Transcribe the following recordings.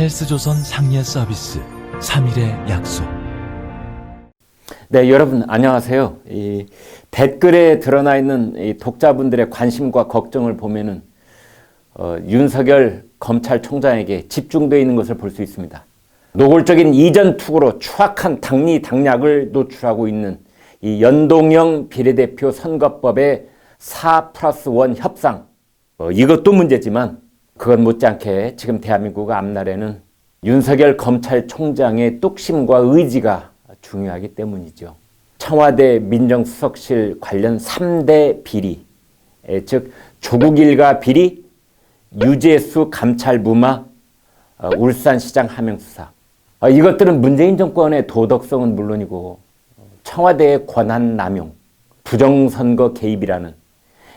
헬스조선 상례 서비스 3일의 약속. 네, 여러분 안녕하세요. 이 댓글에 드러나 있는 이 독자분들의 관심과 걱정을 보면은 윤석열 검찰총장에게 집중되어 있는 것을 볼 수 있습니다. 노골적인 이전 투구로 추악한 당리당략을 노출하고 있는 이 연동형 비례대표 선거법의 4+1 협상, 이것도 문제지만 그건 못지않게 지금 대한민국 앞날에는 윤석열 검찰총장의 뚝심과 의지가 중요하기 때문이죠. 청와대 민정수석실 관련 3대 비리, 즉 조국 일가 비리, 유재수 감찰무마, 울산시장 하명수사, 이것들은 문재인 정권의 도덕성은 물론이고 청와대의 권한 남용, 부정선거 개입이라는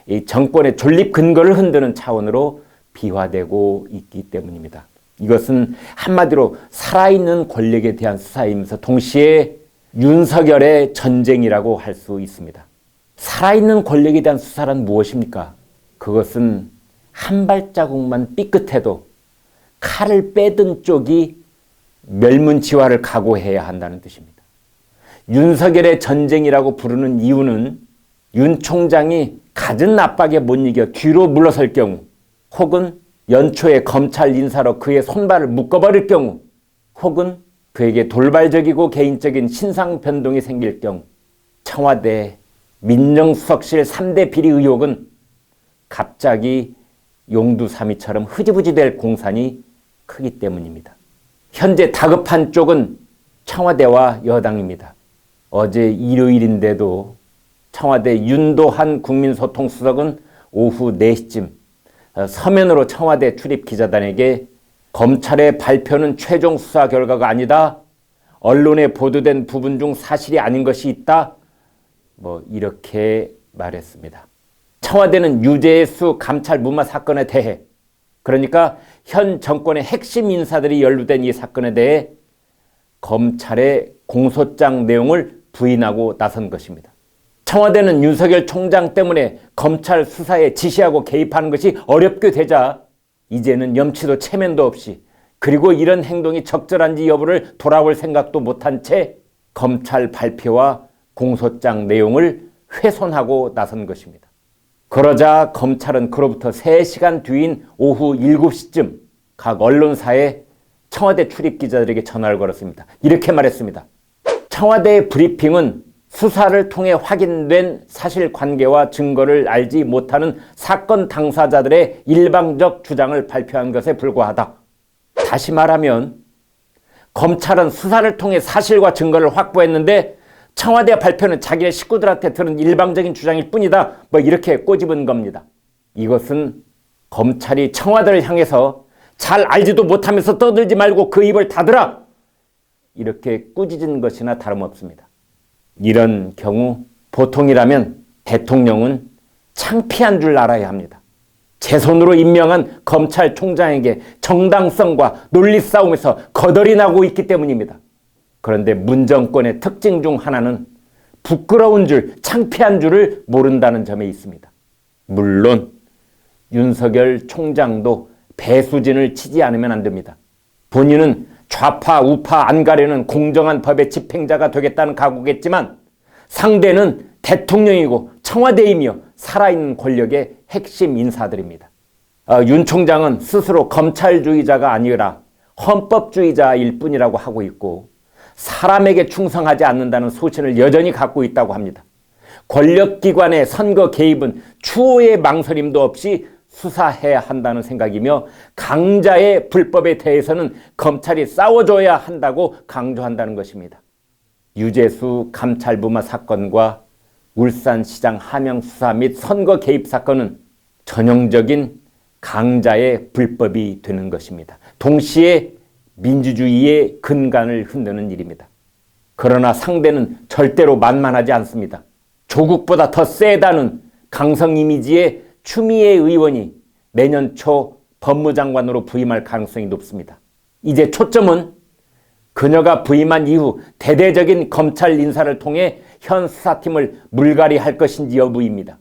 이 정권의 존립 근거를 흔드는 차원으로 비화되고 있기 때문입니다. 이것은 한마디로 살아있는 권력에 대한 수사이면서 동시에 윤석열의 전쟁이라고 할 수 있습니다. 살아있는 권력에 대한 수사란 무엇입니까? 그것은 한 발자국만 삐끗해도 칼을 빼든 쪽이 멸문지화를 각오해야 한다는 뜻입니다. 윤석열의 전쟁이라고 부르는 이유는 윤 총장이 갖은 압박에 못 이겨 뒤로 물러설 경우, 혹은 연초에 검찰 인사로 그의 손발을 묶어버릴 경우, 혹은 그에게 돌발적이고 개인적인 신상 변동이 생길 경우, 청와대 민정수석실 3대 비리 의혹은 갑자기 용두사미처럼 흐지부지 될 공산이 크기 때문입니다. 현재 다급한 쪽은 청와대와 여당입니다. 어제 일요일인데도 청와대 윤도한 국민소통수석은 오후 4시쯤 서면으로 청와대 출입 기자단에게 검찰의 발표는 최종 수사 결과가 아니다, 언론에 보도된 부분 중 사실이 아닌 것이 있다, 이렇게 말했습니다. 청와대는 유재수 감찰 무마 사건에 대해, 그러니까 현 정권의 핵심 인사들이 연루된 이 사건에 대해 검찰의 공소장 내용을 부인하고 나선 것입니다. 청와대는 윤석열 총장 때문에 검찰 수사에 지시하고 개입하는 것이 어렵게 되자 이제는 염치도 체면도 없이, 그리고 이런 행동이 적절한지 여부를 돌아볼 생각도 못한 채 검찰 발표와 공소장 내용을 훼손하고 나선 것입니다. 그러자 검찰은 그로부터 3시간 뒤인 오후 7시쯤 각 언론사에 청와대 출입 기자들에게 전화를 걸었습니다. 이렇게 말했습니다. 청와대의 브리핑은 수사를 통해 확인된 사실관계와 증거를 알지 못하는 사건 당사자들의 일방적 주장을 발표한 것에 불과하다. 다시 말하면 검찰은 수사를 통해 사실과 증거를 확보했는데 청와대 발표는 자기의 식구들한테 들은 일방적인 주장일 뿐이다, 이렇게 꼬집은 겁니다. 이것은 검찰이 청와대를 향해서 잘 알지도 못하면서 떠들지 말고 그 입을 닫으라, 이렇게 꾸짖은 것이나 다름없습니다. 이런 경우 보통이라면 대통령은 창피한 줄 알아야 합니다. 제 손으로 임명한 검찰총장에게 정당성과 논리 싸움에서 거덜이 나고 있기 때문입니다. 그런데 문정권의 특징 중 하나는 부끄러운 줄, 창피한 줄을 모른다는 점에 있습니다. 물론 윤석열 총장도 배수진을 치지 않으면 안 됩니다. 본인은 좌파 우파 안 가려는 공정한 법의 집행자가 되겠다는 각오겠지만 상대는 대통령이고 청와대이며 살아있는 권력의 핵심 인사들입니다. 윤 총장은 스스로 검찰주의자가 아니라 헌법주의자일 뿐이라고 하고 있고 사람에게 충성하지 않는다는 소신을 여전히 갖고 있다고 합니다. 권력기관의 선거 개입은 추호의 망설임도 없이 수사해야 한다는 생각이며 강자의 불법에 대해서는 검찰이 싸워줘야 한다고 강조한다는 것입니다. 유재수 감찰무마 사건과 울산시장 하명수사 및 선거 개입 사건은 전형적인 강자의 불법이 되는 것입니다. 동시에 민주주의의 근간을 흔드는 일입니다. 그러나 상대는 절대로 만만하지 않습니다. 조국보다 더 세다는 강성 이미지의 추미애 의원이 내년 초 법무장관으로 부임할 가능성이 높습니다. 이제 초점은 그녀가 부임한 이후 대대적인 검찰 인사를 통해 현 수사팀을 물갈이할 것인지 여부입니다.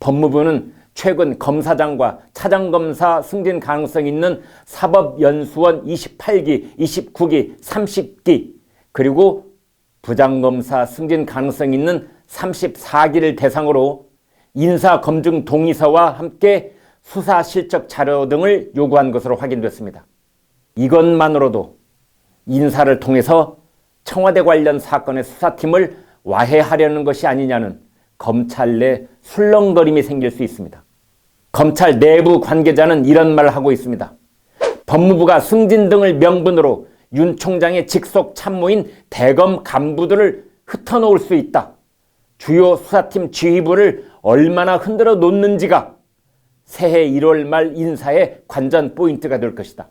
법무부는 최근 검사장과 차장검사 승진 가능성 있는 사법연수원 28기, 29기, 30기 그리고 부장검사 승진 가능성 있는 34기를 대상으로 인사검증 동의서와 함께 수사실적 자료 등을 요구한 것으로 확인됐습니다. 이것만으로도 인사를 통해서 청와대 관련 사건의 수사팀을 와해하려는 것이 아니냐는 검찰 내 술렁거림이 생길 수 있습니다. 검찰 내부 관계자는 이런 말을 하고 있습니다. 법무부가 승진 등을 명분으로 윤 총장의 직속 참모인 대검 간부들을 흩어놓을 수 있다. 주요 수사팀 지휘부를 얼마나 흔들어 놓는지가 새해 1월 말 인사의 관전 포인트가 될 것이다.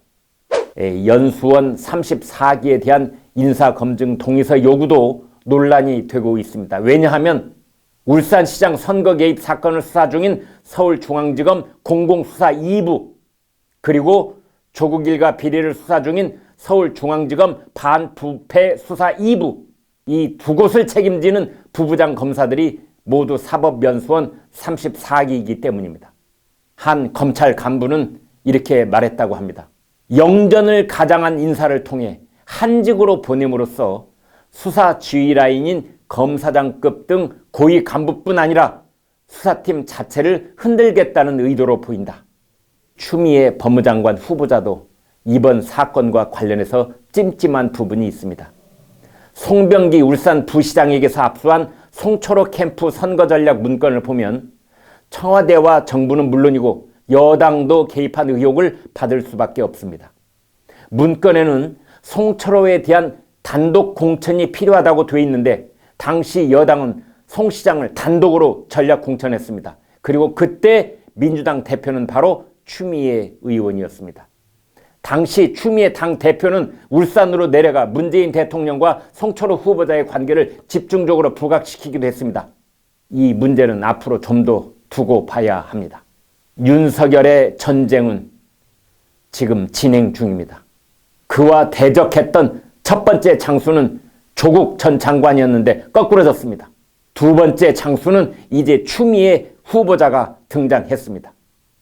연수원 34기에 대한 인사검증 동의서 요구도 논란이 되고 있습니다. 왜냐하면 울산시장 선거 개입 사건을 수사 중인 서울중앙지검 공공수사 2부 그리고 조국 일가 비리를 수사 중인 서울중앙지검 반부패 수사 2부 이 두 곳을 책임지는 부부장 검사들이 모두 사법연수원 34기이기 때문입니다. 한 검찰 간부는 이렇게 말했다고 합니다. 영전을 가장한 인사를 통해 한직으로 보냄으로써 수사 지휘 라인인 검사장급 등 고위 간부뿐 아니라 수사팀 자체를 흔들겠다는 의도로 보인다. 추미애 법무장관 후보자도 이번 사건과 관련해서 찜찜한 부분이 있습니다. 송병기 울산 부시장에게서 압수한 송철호 캠프 선거전략 문건을 보면 청와대와 정부는 물론이고 여당도 개입한 의혹을 받을 수밖에 없습니다. 문건에는 송철호에 대한 단독 공천이 필요하다고 돼 있는데 당시 여당은 송 시장을 단독으로 전략 공천했습니다. 그리고 그때 민주당 대표는 바로 추미애 의원이었습니다. 당시 추미애 당 대표는 울산으로 내려가 문재인 대통령과 송철호 후보자의 관계를 집중적으로 부각시키기도 했습니다. 이 문제는 앞으로 좀 더 두고 봐야 합니다. 윤석열의 전쟁은 지금 진행 중입니다. 그와 대적했던 첫 번째 장수는 조국 전 장관이었는데 거꾸로졌습니다. 두 번째 장수는 이제 추미애 후보자가 등장했습니다.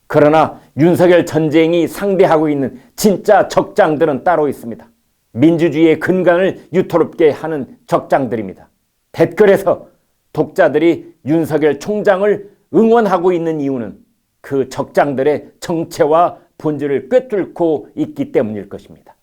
그러나 윤석열 전쟁이 상대하고 있는 진짜 적장들은 따로 있습니다. 민주주의의 근간을 유토롭게 하는 적장들입니다. 댓글에서 독자들이 윤석열 총장을 응원하고 있는 이유는 그 적장들의 정체와 본질을 꿰뚫고 있기 때문일 것입니다.